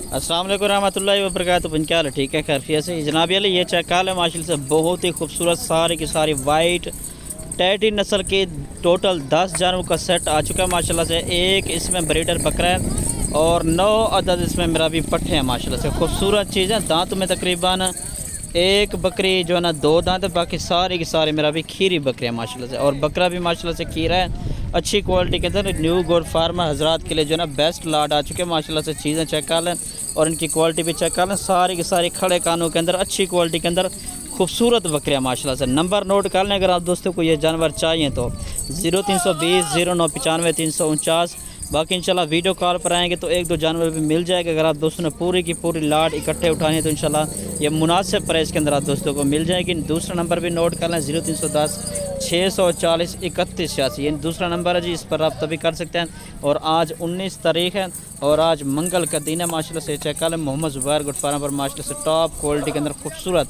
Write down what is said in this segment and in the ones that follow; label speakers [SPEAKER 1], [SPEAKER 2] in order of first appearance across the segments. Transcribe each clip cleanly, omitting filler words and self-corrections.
[SPEAKER 1] अस्सलाम वालेकुम रहमतुल्लाहि व बरकातहू। क्या हाल है? ठीक है, खैरियत से जनाब। ये चेक काल है माशाल्लाह से बहुत ही खूबसूरत, सारी की सारी वाइट टैटी नस्ल के टोटल 10 जानवरों का सेट आ चुका है माशाल्लाह से। एक इसमें ब्रीडर बकरा है और 9 अदद इसमें मेरा भी पट्ठे हैं माशाल्लाह से। खूबसूरत चीज़ है। दांत में तकरीबन एक बकरी जो है ना 2 दांत है, बाकी सारे की सारे मेरा भी खीरी बकरे हैं माशाल्लाह से। और बकरा भी माशाल्लाह से खीरा है, अच्छी क्वालिटी के अंदर। न्यू गोड फार्मर हजरात के लिए जो है ना बेस्ट लाड आ चुके हैं माशाल्लाह से। चीज़ें चेक कर लें और इनकी क्वालिटी भी चेक कर लें। सारी की सारी खड़े कानों के अंदर अच्छी क्वालिटी के अंदर खूबसूरत बकरियाँ माशाल्लाह से। नंबर नोट कर लें अगर आप दोस्तों को ये जानवर चाहिए तो 0320 0995 349। बाकी इंशाल्लाह वीडियो कॉल पर आएंगे तो 1-2 जानवर भी मिल जाएगा। अगर आप दोस्तों ने पूरी की पूरी लाड इकट्ठे उठानी है तो इंशाल्लाह ये मुनासिब प्राइस के अंदर आप दोस्तों को मिल जाएगी। दूसरा नंबर भी नोट कर लें 0310 640 3186। ये दूसरा नंबर है जी, इस पर रब्ता भी कर सकते हैं। और आज 19 तारीख है और आज मंगल का दिन है माशाल्लाह से। चेक कर लें मोहम्मद ज़ुबैर गोट फार्म पर माशाल्लाह से टॉप क्वालिटी के अंदर खूबसूरत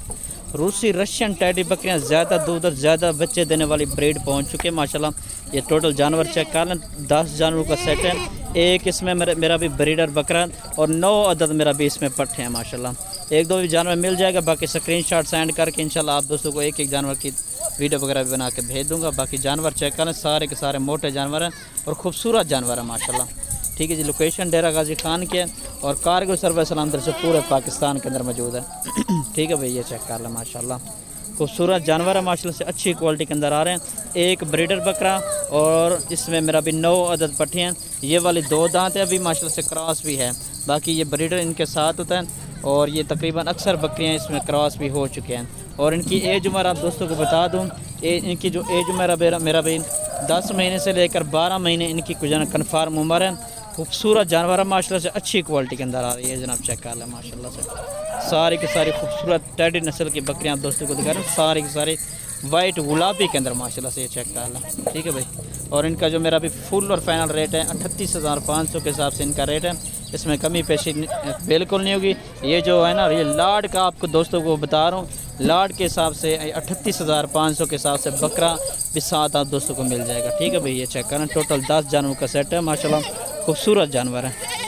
[SPEAKER 1] रूसी रशियन टैडी बकरियाँ ज़्यादा दूध और ज़्यादा बच्चे देने वाली ब्रीड पहुँच चुके हैं माशाल्लाह। ये टोटल जानवर चेक कर लें, 10 जानवरों का सेट है। एक इसमें मेरा भी ब्रीडर बकरा और 9 अदद मेरा भी इसमें पट्टे हैं माशाल्लाह। 1-2 भी जानवर मिल जाएगा। बाकी स्क्रीनशॉट सेंड करके इंशाल्लाह आप दोस्तों को एक जानवर की वीडियो वगैरह भी बना के भेज दूँगा। बाकी जानवर चेक करें, सारे के सारे मोटे जानवर हैं और खूबसूरत जानवर हैं माशाल्लाह। ठीक है जी। लोकेशन डेरा गाजी खान के और कारगिल सर्विस सलामत से पूरे पाकिस्तान के अंदर मौजूद है। ठीक है भाई, ये चेक कर लें माशाल्लाह। खूबसूरत जानवर है माशाल्लाह से, अच्छी क्वालिटी के अंदर आ रहे हैं। एक ब्रीडर बकरा और इसमें मेरा भी 9 अदद पट्टी हैं। ये वाली 2 दांत है, अभी माशाल्लाह से क्रॉस भी है। बाकी ये ब्रीडर इनके साथ होता है और ये तकरीबन अक्सर बकरियाँ इसमें क्रॉस भी हो चुके हैं। और इनकी एज उम्र आप दोस्तों को बता दूँ, इनकी जो एज उम्र मेरा भी 10 महीने से लेकर 12 महीने इनकी कुछ कन्फर्म उम्र है। खूबसूरत जानवर है माशाल्लाह से, अच्छी क्वालिटी के अंदर आ रही है जनाब। चेक कर लें माशाल्लाह से। सारी की सारी खूबसूरत टैडी नस्ल की बकरियाँ आप दोस्तों को दिखा रहे हैं। सारी की सारी वाइट गुलाबी के अंदर माशाल्लाह से, ये चेक कर लें। ठीक है भाई। और इनका जो मेरा भी फुल और फाइनल रेट है 38,500 के हिसाब से इनका रेट है। इसमें कमी पेशी बिल्कुल नहीं होगी। ये जो है ना, ये लाड का आपको दोस्तों को बता रहा हूँ, लाड के हिसाब से 38,500 के हिसाब से बकरा भी साथ आप दोस्तों को मिल जाएगा। ठीक है भाई, ये चेक करें। टोटल 10 जानवरों का सेट है माशाल्लाह, खूबसूरत जानवर है।